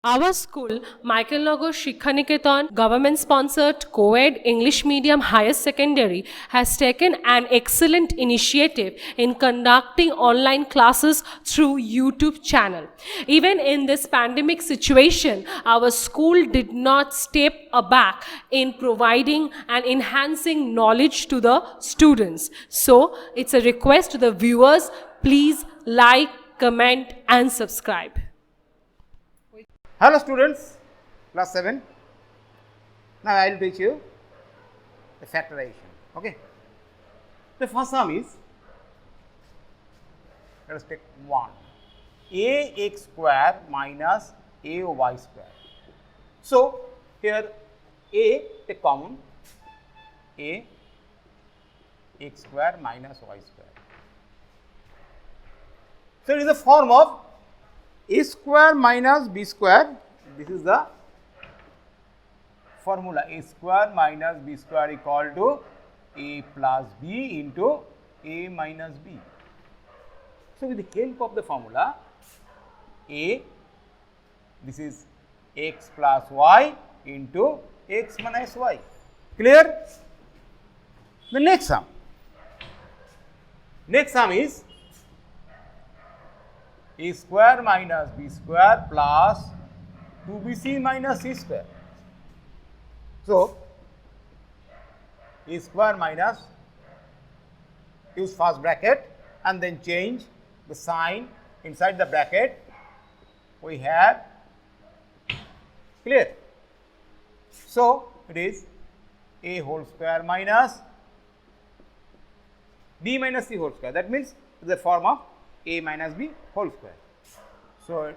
Our school, Michael Nagar Shikhaniketan, government sponsored co-ed English medium higher secondary, has taken an excellent initiative in conducting online classes through YouTube channel. Even in this pandemic situation, our school did not step aback in providing and enhancing knowledge to the students. So it's a request to the viewers, please like, comment and subscribe. Hello students, class 7. Now I will teach you the factorization. Okay. The first sum is, let us take 1, ax square minus ay square. So here a take common, a x square minus y square. So it is a form of a square minus b square. This is the formula. A square minus b square equal to a plus b into a minus b. So with the help of the formula, a, this is x plus y into x minus y. Clear? The next sum. Next sum is a square minus b square plus 2bc minus c square. So, a square minus, use first bracket and then change the sign inside the bracket. We have, clear. So, it is a whole square minus b minus c whole square. That means the form of a minus b whole square. So,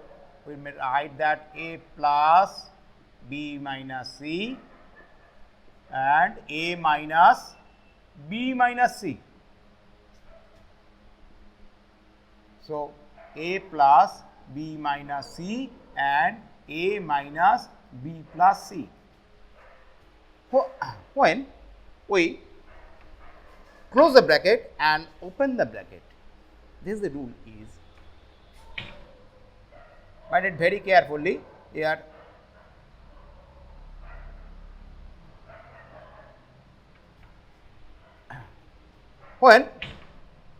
we may write that a plus b minus c and a minus b minus c. So, a plus b minus c and a minus b plus c. When we close the bracket and open the bracket, this is the rule is, mind it very carefully here. When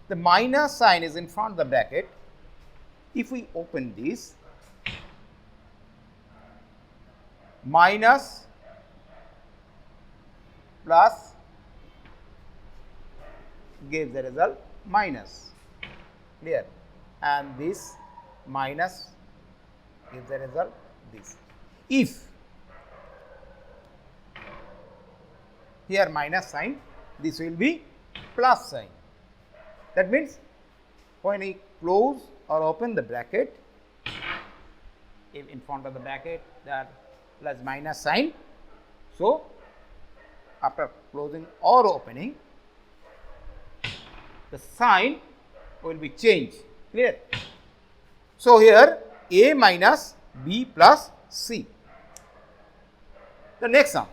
the minus sign is in front of the bracket, if we open this, minus plus gives the result minus, clear, and this minus gives the result this. If here minus sign, this will be plus sign. That means when we close or open the bracket, if in front of the bracket there plus minus sign. So, after closing or opening, the sign will be changed, clear. So, here a minus b plus c. The next sum.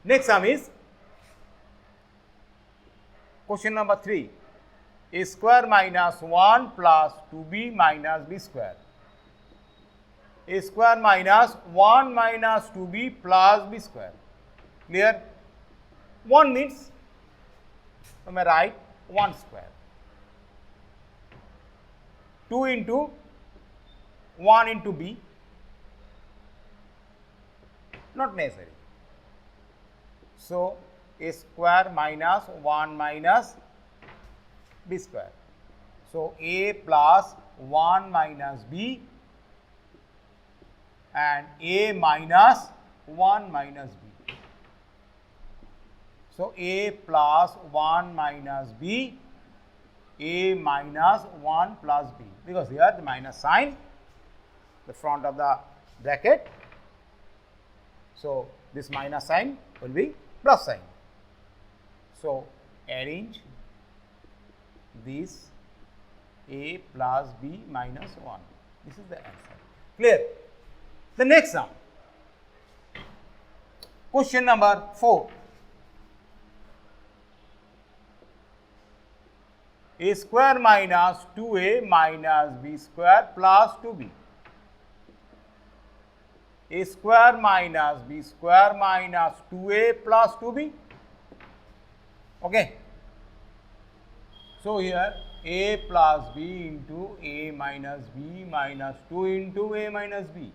Next sum is question number 3, a square minus 1 plus 2b minus b square. A square minus 1 minus 2b plus b square. Clear? 1 means, you may write 1 square. 2 into 1 into b, not necessary. So, a square minus 1 minus b square. So, a plus 1 minus b and a minus 1 minus b. So, a plus 1 minus b, a minus 1 plus b, because here the minus sign, the front of the bracket. So, this minus sign will be plus sign. So, arrange this a plus b minus 1. This is the answer. Clear? The next sum. Question number 4. a square minus 2a minus b square plus 2b. A square minus b square minus 2a plus 2b. Okay. So, here a plus b into a minus b minus 2 into a minus b.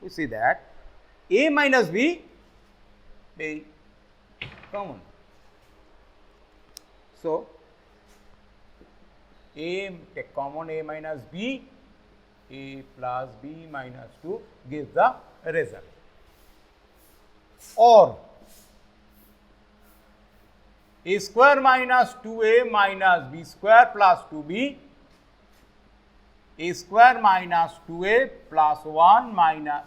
We see that a minus b is common. So, a take common a minus b, a plus b minus 2 gives the result. Or a square minus 2a minus b square plus 2b, a square minus 2a plus 1 minus,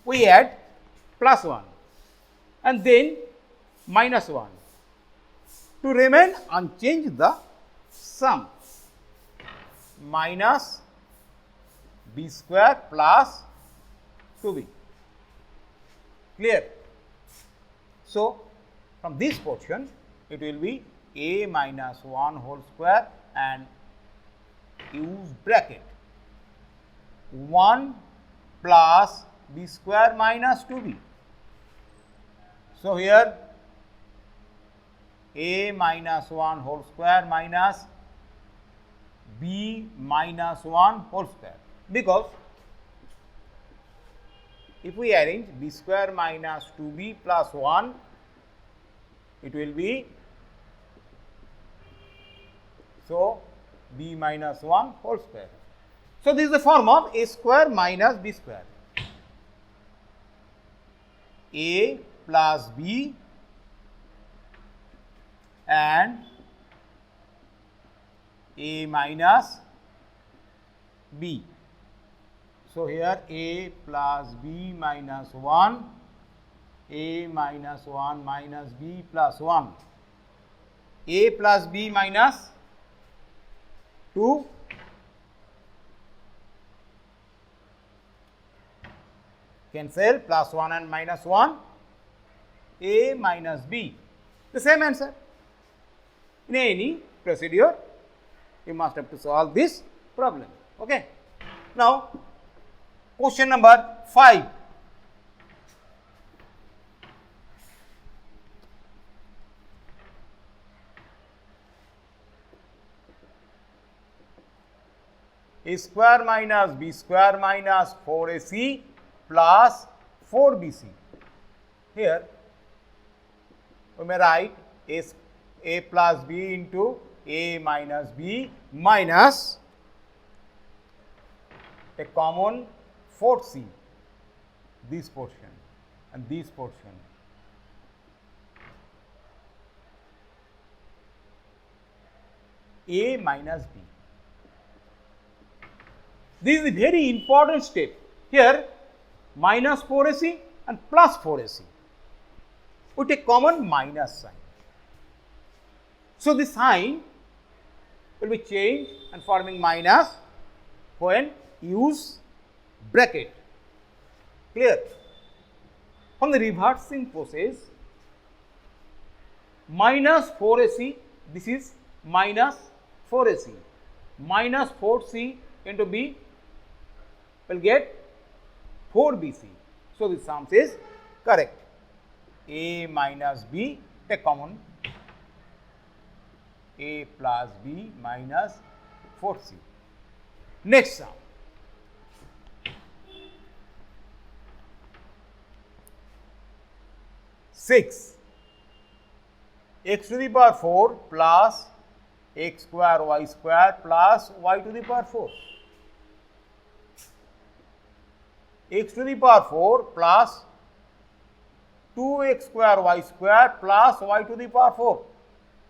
we add plus 1 and then minus 1 to remain unchanged the sum minus b square plus 2b. Clear? So, from this portion it will be a minus 1 whole square and use bracket 1 plus b square minus 2b. So, here a minus 1 whole square minus b minus 1 whole square, because if we arrange b square minus 2b plus 1, it will be, so, b minus 1 whole square. So, this is the form of a square minus b square. A plus b and a minus b. So, here a plus b minus 1, a minus 1 minus b plus 1, a plus b minus 2, cancel, plus 1 and minus 1, a minus b, the same answer. In any procedure, you must have to solve this problem. Okay. Now, question number 5. A square minus b square minus 4ac plus 4bc. Here, we may write a plus b into a minus b minus a common 4c, this portion and this portion. A minus b. This is a very important step. Here, minus 4ac and plus 4ac. We take common minus sign. So, the sign will be changed and forming minus when use bracket. Clear? From the reversing process, minus 4ac, this is minus 4ac, minus 4c into b will get 4bc. So, the sum is correct. A minus b, take common, a plus b minus 4c. Next sum. Six, x to the power 4 plus x square y square plus y to the power 4. X to the power 4 plus 2x square y square plus y to the power 4.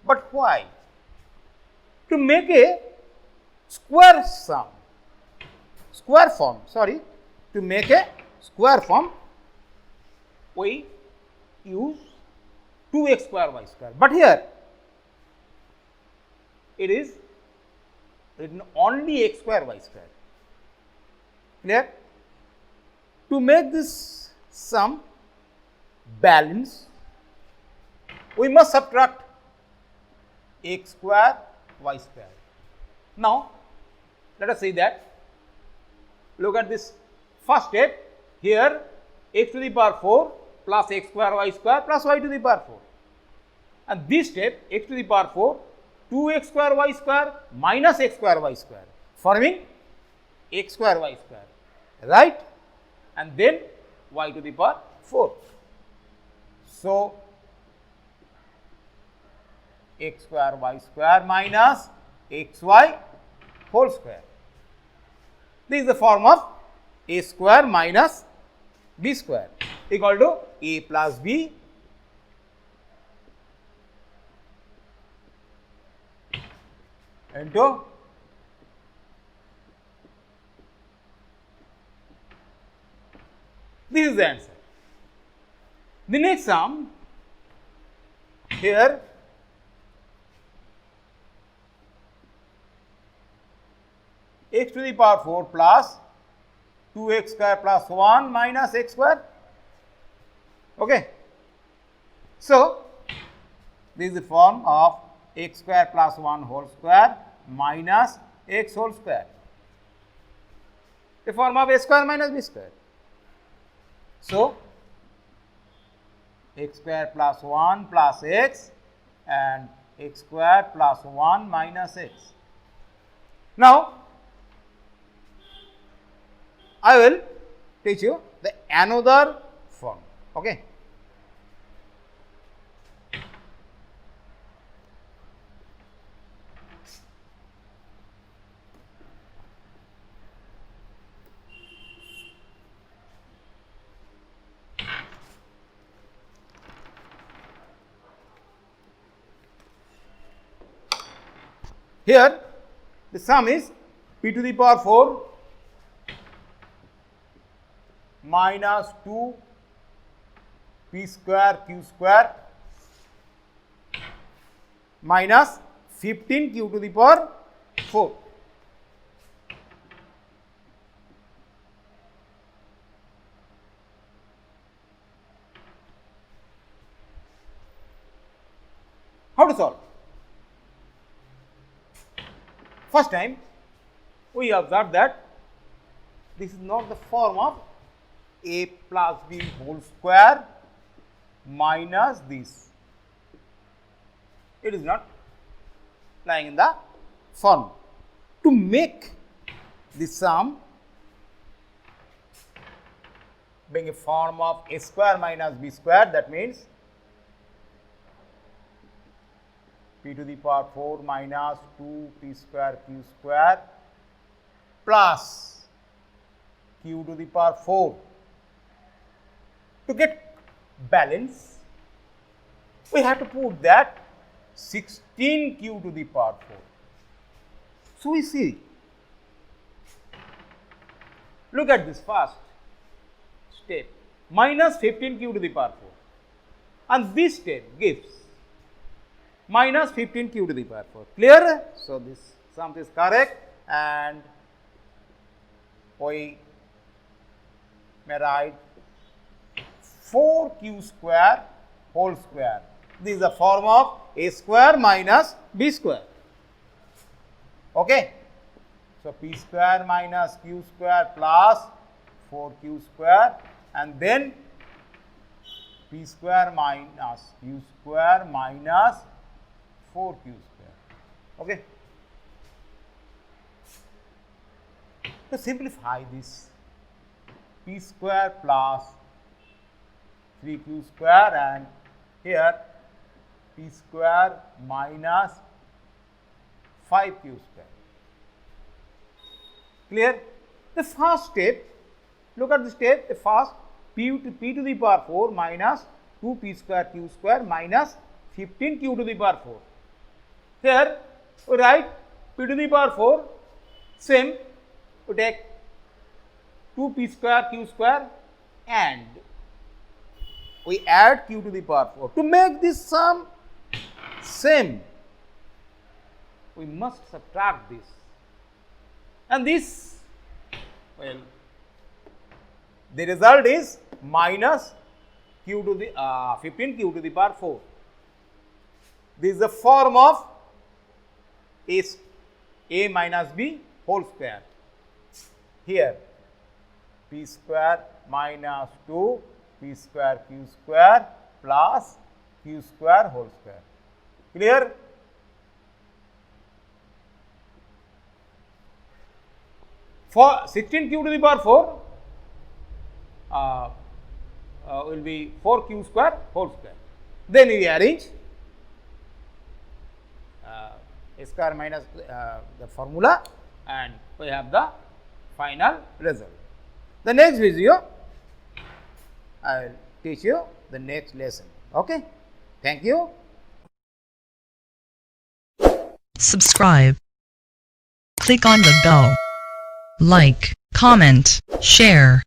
But why? To make a square sum, square form, to make a square form, we use 2x square y square. But here, it is written only x square y square. Clear? To make this sum balance, we must subtract x square y square. Now, let us see that. Look at this first step. Here x to the power 4 plus x square y square plus y to the power 4. And this step x to the power 4 2x square y square minus x square y square forming x square y square, right? And then y to the power 4. So, x square y square minus xy whole square. This is the form of a square minus b square equal to a plus b into this is the answer. The next sum here x to the power 4 plus 2x square plus 1 minus x square. Okay. So, this is the form of x square plus 1 whole square minus x whole square, the form of a square minus b square. So, x square plus 1 plus x and x square plus 1 minus x. Now, I will teach you the another form. Okay. Here the sum is p to the power 4 minus 2 p square q square minus 15 q to the power 4. How to solve? First time we observe that this is not the form of a plus b whole square minus this. It is not lying in the form. To make the sum being a form of a square minus b square, that means p to the power 4 minus 2 p square q square plus q to the power 4. To get balance, we have to put that 16 q to the power 4. So, we see, look at this first step, minus 15 q to the power 4, and this step gives minus 15 q to the power 4. Clear? So, this sum is correct, and we may write 4q square whole square. This is the form of a square minus b square. Okay. So, p square minus q square plus 4q square, and then p square minus q square minus 4q square. Okay. To simplify this, p square plus 3q square, and here p square minus 5q square. Clear? The first step, look at the step, the first p to the power 4 minus 2p square q square minus 15q to the power 4. Here we write p to the power 4, same, we take 2p square q square and we add q to the power 4. To make this sum same, we must subtract this, and this, well, the result is minus q to the 15 q to the power 4. This is the form of a minus b whole square. Here p square minus 2 p square q square plus q square whole square. Clear? For 16q to the power 4 will be 4q square whole square. Then we arrange a square minus the formula, and we have the final result. The next video I will teach you the next lesson. Okay. Thank you. Subscribe. Click on the bell. Like, comment, share.